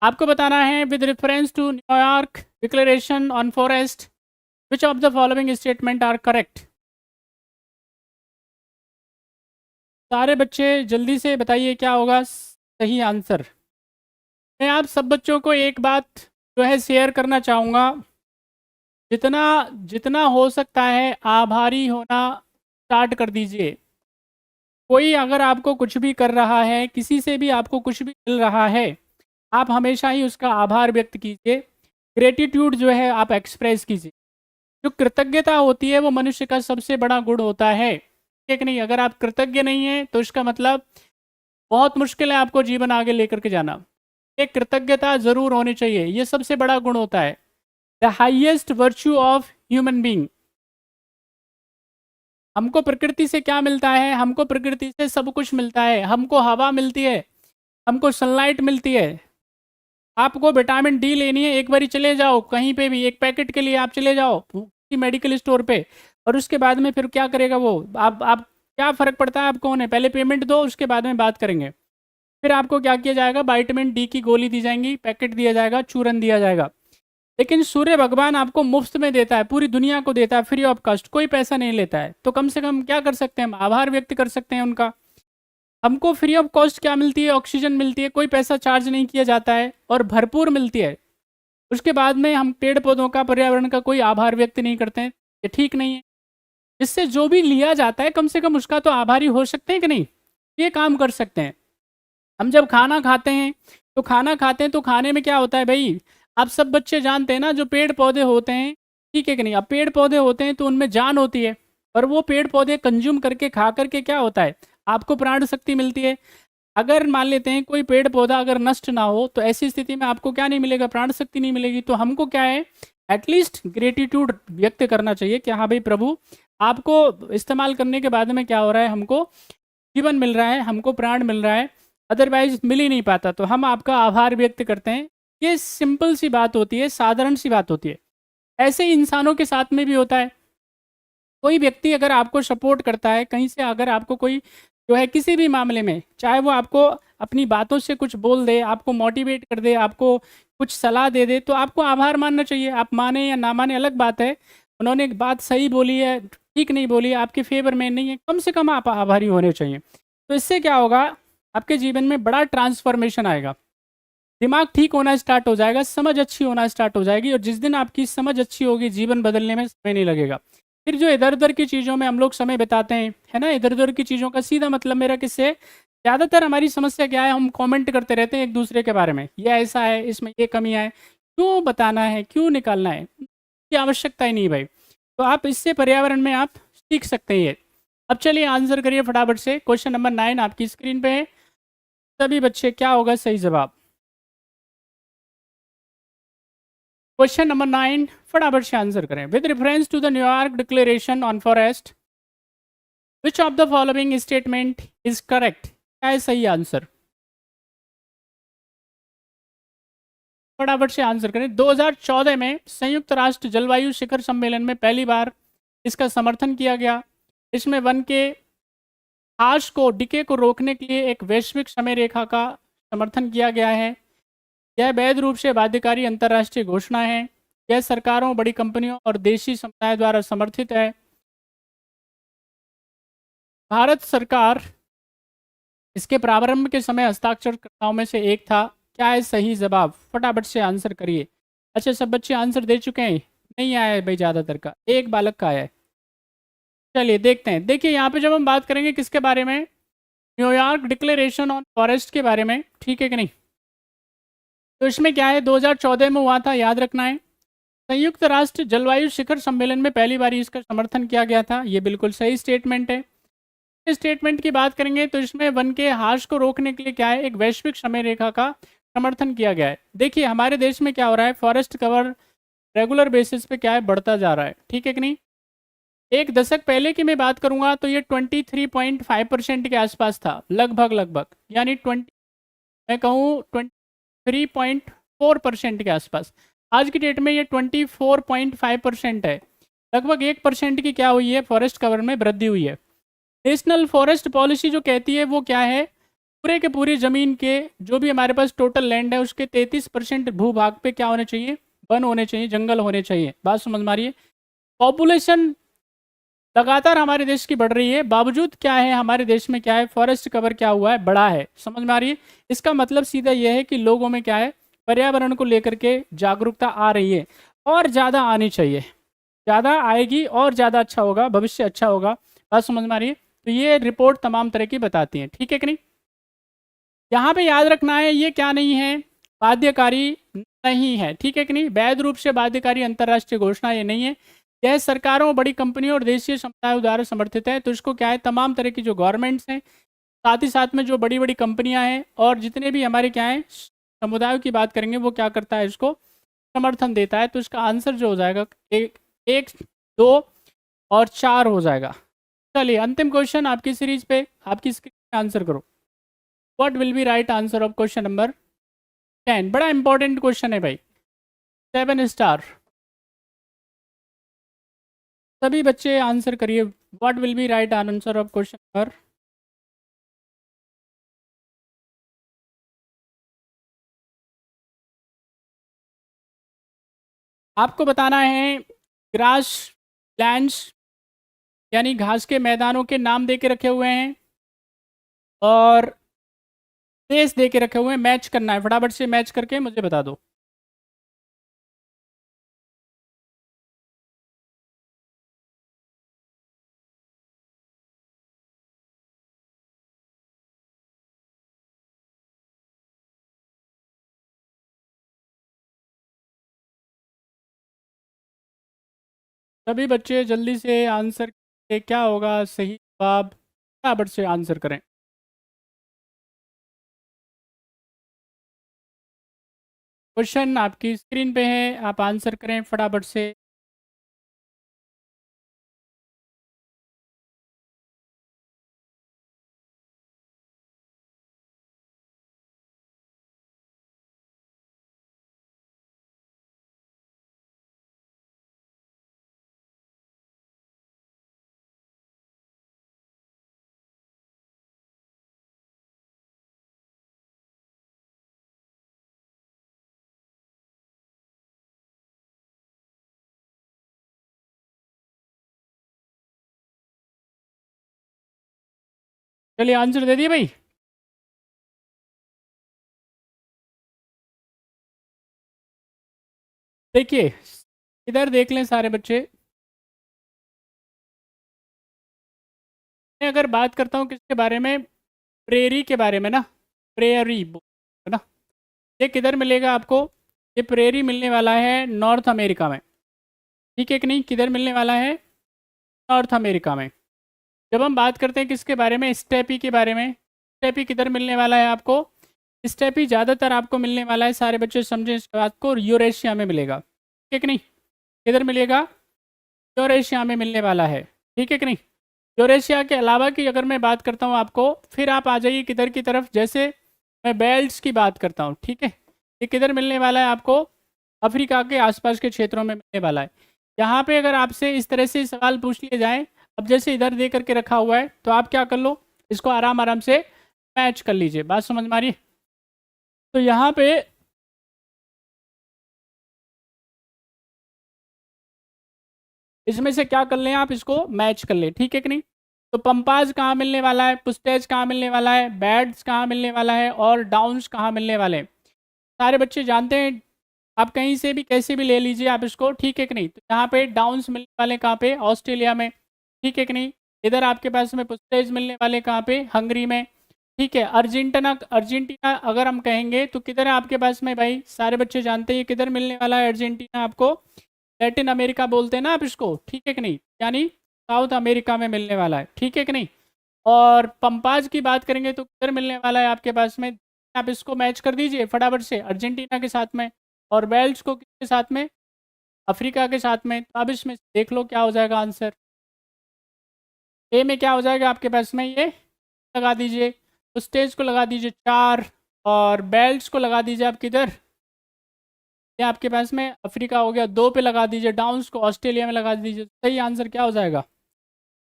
आपको बताना है with reference to New York declaration on forest which of the following statement are correct. सारे बच्चे जल्दी से बताइए क्या होगा सही आंसर। मैं आप सब बच्चों को एक बात जो है शेयर करना चाहूँगा, जितना जितना हो सकता है आभारी होना स्टार्ट कर दीजिए। कोई अगर आपको कुछ भी कर रहा है, किसी से भी आपको कुछ भी मिल रहा है, आप हमेशा ही उसका आभार व्यक्त कीजिए। ग्रेटिट्यूड जो है आप एक्सप्रेस कीजिए। जो कृतज्ञता होती है वो मनुष्य का सबसे बड़ा गुण होता है, ठीक नहीं? अगर आप कृतज्ञ नहीं हैं तो इसका मतलब बहुत मुश्किल है आपको जीवन आगे लेकर के जाना। एक कृतज्ञता जरूर होनी चाहिए, ये सबसे बड़ा गुण होता है। The highest virtue of human being. हमको प्रकृति से क्या मिलता है? हमको प्रकृति से सब कुछ मिलता है। हमको हवा मिलती है, हमको सनलाइट मिलती है। आपको विटामिन डी लेनी है, एक बारी चले जाओ कहीं पे भी, एक पैकेट के लिए आप चले जाओ किसी मेडिकल स्टोर पे, और उसके बाद में फिर क्या करेगा वो? आप क्या फ़र्क पड़ता है आपको? उन्हें पहले पेमेंट दो, उसके बाद में बात करेंगे। फिर आपको क्या किया जाएगा? विटामिन डी की गोली दी जाएंगी, पैकेट दिया जाएगा, चूरन दिया जाएगा। लेकिन सूर्य भगवान आपको मुफ्त में देता है, पूरी दुनिया को देता है, फ्री ऑफ कॉस्ट, कोई पैसा नहीं लेता है। तो कम से कम क्या कर सकते हैं हम? आभार व्यक्त कर सकते हैं उनका। हमको फ्री ऑफ कॉस्ट क्या मिलती है? ऑक्सीजन मिलती है, कोई पैसा चार्ज नहीं किया जाता है और भरपूर मिलती है। उसके बाद में हम पेड़ पौधों का, पर्यावरण का कोई आभार व्यक्त नहीं करते हैं, ये ठीक नहीं है। इससे जो भी लिया जाता है कम से कम उसका तो आभारी हो सकते हैं कि नहीं? ये काम कर सकते हैं। हम जब खाना खाते हैं तो खाने में क्या होता है भाई? आप सब बच्चे जानते हैं ना, जो पेड़ पौधे होते हैं, ठीक है कि नहीं? अब पेड़ पौधे होते हैं तो उनमें जान होती है, और वो पेड़ पौधे कंज्यूम करके, खा करके क्या होता है? आपको प्राण शक्ति मिलती है। अगर मान लेते हैं कोई पेड़ पौधा अगर नष्ट ना हो तो ऐसी स्थिति में आपको क्या नहीं मिलेगा? प्राण शक्ति नहीं मिलेगी। तो हमको क्या है, एटलीस्ट ग्रेटिट्यूड व्यक्त करना चाहिए कि हाँ भाई प्रभु, आपको इस्तेमाल करने के बाद में क्या हो रहा है? हमको जीवन मिल रहा है, हमको प्राण मिल रहा है, अदरवाइज मिल ही नहीं पाता, तो हम आपका आभार व्यक्त करते हैं। ये सिंपल सी बात होती है, साधारण सी बात होती है। ऐसे ही इंसानों के साथ में भी होता है। कोई व्यक्ति अगर आपको सपोर्ट करता है कहीं से, अगर आपको कोई जो है किसी भी मामले में, चाहे वो आपको अपनी बातों से कुछ बोल दे, आपको मोटिवेट कर दे, आपको कुछ सलाह दे दे, तो आपको आभार मानना चाहिए। आप माने या ना माने अलग बात है। उन्होंने एक बात सही बोली है, ठीक नहीं बोली है, आपके फेवर में नहीं है, कम से कम आप आभारी होने चाहिए। तो इससे क्या होगा? आपके जीवन में बड़ा ट्रांसफॉर्मेशन आएगा। दिमाग ठीक होना स्टार्ट हो जाएगा, समझ अच्छी होना स्टार्ट हो जाएगी, और जिस दिन आपकी समझ अच्छी होगी, जीवन बदलने में समय नहीं लगेगा। फिर जो इधर उधर की चीज़ों में हम लोग समय बिताते हैं, है ना, इधर उधर की चीज़ों का सीधा मतलब मेरा किससे? ज़्यादातर हमारी समस्या क्या है? हम कमेंट करते रहते हैं एक दूसरे के बारे में, ये ऐसा है, इसमें ये कमियां है। क्यों बताना है, क्यों निकालना है? की आवश्यकता ही नहीं भाई। तो आप इससे पर्यावरण में आप सीख सकते हैं ये। अब चलिए आंसर करिए फटाफट से। क्वेश्चन नंबर 9 आपकी स्क्रीन पे है। सभी बच्चे क्या होगा सही जवाब? क्वेश्चन नंबर 9 फटाफट से आंसर करें। With reference to the New York declaration on forest which of the following statement is correct? क्या है सही आंसर? फटाफट से आंसर करें। 2014 में संयुक्त राष्ट्र जलवायु शिखर सम्मेलन में पहली बार इसका समर्थन किया गया। इसमें वन के ह्रास को, डिके को रोकने के लिए एक वैश्विक समय रेखा का समर्थन किया गया है। यह वैध रूप से बाध्यकारी अंतर्राष्ट्रीय घोषणा है। यह सरकारों, बड़ी कंपनियों और देशी समुदाय द्वारा समर्थित है। भारत सरकार इसके प्रारंभ के समय हस्ताक्षरकर्ताओं में से एक था। क्या है सही जवाब? फटाफट से आंसर करिए। अच्छा, सब बच्चे आंसर दे चुके हैं? नहीं आया है भाई, ज़्यादातर का, एक बालक का आया है। चलिए देखते हैं। देखिए यहाँ पे जब हम बात करेंगे किसके बारे में? न्यूयॉर्क डिक्लेरेशन ऑन फॉरेस्ट के बारे में, ठीक है कि नहीं? तो इसमें क्या है, 2014 में हुआ था, याद रखना है। संयुक्त राष्ट्र जलवायु शिखर सम्मेलन में पहली बार इसका समर्थन किया गया था। ये बिल्कुल सही स्टेटमेंट है। इस स्टेटमेंट की बात करेंगे तो इसमें वन के ह्रास को रोकने के लिए क्या है, एक वैश्विक समय रेखा का समर्थन किया गया है। देखिए हमारे देश में क्या हो रहा है, फॉरेस्ट कवर रेगुलर बेसिस पे क्या है, बढ़ता जा रहा है, ठीक है कि नहीं? एक दशक पहले की मैं बात करूंगा तो ये 23.5% के आसपास था, लगभग लगभग, यानी 20, मैं कहूँ 23.4% के आसपास। आज की डेट में ये 24.5% है। लगभग 1% की क्या हुई है, फॉरेस्ट कवर में वृद्धि हुई है। नेशनल फॉरेस्ट पॉलिसी जो कहती है वो क्या है, पूरे के पूरी ज़मीन के जो भी हमारे पास टोटल लैंड है उसके 33% भूभाग पे क्या होने चाहिए, वन होने चाहिए, जंगल होने चाहिए। बात समझ में आ रही है। पॉपुलेशन लगातार हमारे देश की बढ़ रही है, बावजूद क्या है हमारे देश में क्या है, फॉरेस्ट कवर क्या हुआ है, बढ़ा है। समझ में आ रही है। इसका मतलब सीधा यह है कि लोगों में क्या है, पर्यावरण को लेकर के जागरूकता आ रही है और ज़्यादा आनी चाहिए। ज़्यादा आएगी और ज़्यादा अच्छा होगा, भविष्य अच्छा होगा। बात समझ में आ रही है। तो ये रिपोर्ट तमाम तरह की बताती है, ठीक है कि नहीं। यहाँ पे याद रखना है ये क्या नहीं है, बाध्यकारी नहीं है, ठीक है कि नहीं। वैध रूप से बाध्यकारी अंतर्राष्ट्रीय घोषणा ये नहीं है। यह सरकारों, बड़ी कंपनियों और देशीय समुदायों द्वारा समर्थित है। तो इसको क्या है, तमाम तरह की जो गवर्नमेंट्स हैं, साथ ही साथ में जो बड़ी बड़ी कंपनियां हैं और जितने भी हमारे क्या हैं समुदायों की बात करेंगे, वो क्या करता है, इसको समर्थन देता है। तो इसका आंसर जो हो जाएगा एक, एक, 2 और 4 हो जाएगा। चलिए अंतिम क्वेश्चन आपकी सीरीज पे, आपकी स्क्रीन पे आंसर करो। What will be right answer of question number 10। बड़ा इंपॉर्टेंट क्वेश्चन है भाई, 7 स्टार। सभी बच्चे आंसर करिए। What will be right answer of question number. आपको बताना है ग्रास लैंड्स यानी घास के मैदानों के नाम दे के रखे हुए हैं और देश दे के रखे हुए हैं। मैच करना है, फटाफट से मैच करके मुझे बता दो। सभी बच्चे जल्दी से आंसर क्या होगा सही जवाब, फटाफट से आंसर करें। क्वेश्चन आपकी स्क्रीन पे है, आप आंसर करें फटाफट से। चलिए आंसर दे दिए भाई। देखिए इधर देख लें सारे बच्चे। मैं अगर बात करता हूँ किसके बारे में, प्रेरी के बारे में ना, प्रेयरी है ना। ये किधर मिलेगा आपको, ये प्रेरी मिलने वाला है नॉर्थ अमेरिका में, ठीक है कि नहीं। किधर मिलने वाला है, नॉर्थ अमेरिका में। जब हम बात करते हैं किसके बारे में, स्टेपी के बारे में, स्टेपी किधर मिलने वाला है आपको, स्टेपी ज़्यादातर आपको मिलने वाला है, सारे बच्चे समझें इस बात को, यूरेशिया में मिलेगा, ठीक है कि नहीं। किधर मिलेगा, यूरेशिया में मिलने वाला है, ठीक है कि नहीं। यूरेशिया के अलावा की अगर मैं बात करता हूँ आपको, फिर आप आ जाइए किधर की तरफ, जैसे मैं बेल्ट्स की बात करता हूँ, ठीक है। ये किधर मिलने वाला है आपको, अफ्रीका के आसपास के क्षेत्रों में मिलने वाला है। यहाँ पे अगर आपसे इस तरह से सवाल पूछ लिए जाएँ, अब जैसे इधर दे करके रखा हुआ है, तो आप क्या कर लो, इसको आराम आराम से मैच कर लीजिए। बात समझ में आ रही है। तो यहाँ पे इसमें से क्या कर लें आप, इसको मैच कर लें, ठीक है कि नहीं। तो पंपाज कहाँ मिलने वाला है, पुस्टेज कहाँ मिलने वाला है, बैड्स कहाँ मिलने वाला है और डाउन्स कहाँ मिलने वाले हैं, सारे बच्चे जानते हैं। आप कहीं से भी कैसे भी ले लीजिए आप इसको, ठीक है कि नहीं। तो यहाँ पे डाउन्स मिलने वाले कहाँ पे, ऑस्ट्रेलिया में, ठीक है कि नहीं। इधर आपके पास में पुस्टेज मिलने वाले कहाँ पे, हंगरी में, ठीक है। अर्जेंटीना, अर्जेंटीना अगर हम कहेंगे तो किधर है आपके पास में भाई, सारे बच्चे जानते हैं ये किधर मिलने वाला है अर्जेंटीना आपको, लैटिन अमेरिका बोलते हैं ना आप इसको, ठीक है कि नहीं, यानी साउथ अमेरिका में मिलने वाला है, ठीक है कि नहीं। और पंपाज की बात करेंगे तो किधर मिलने वाला है आपके पास में, आप इसको मैच कर दीजिए फटाफट से अर्जेंटीना के साथ में, और वेल्स को किसके साथ में, अफ्रीका के साथ में। तो अब इसमें देख लो क्या हो जाएगा आंसर। ए में क्या हो जाएगा आपके पास में, ये लगा दीजिए, तो स्टेज को लगा दीजिए 4 और बेल्ट्स को लगा दीजिए आप किधर, ये आपके पास में अफ्रीका हो गया, 2 पे लगा दीजिए, डाउन्स को ऑस्ट्रेलिया में लगा दीजिए। सही आंसर क्या हो जाएगा,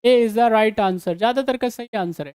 A is the right answer, ज़्यादातर का सही आंसर है।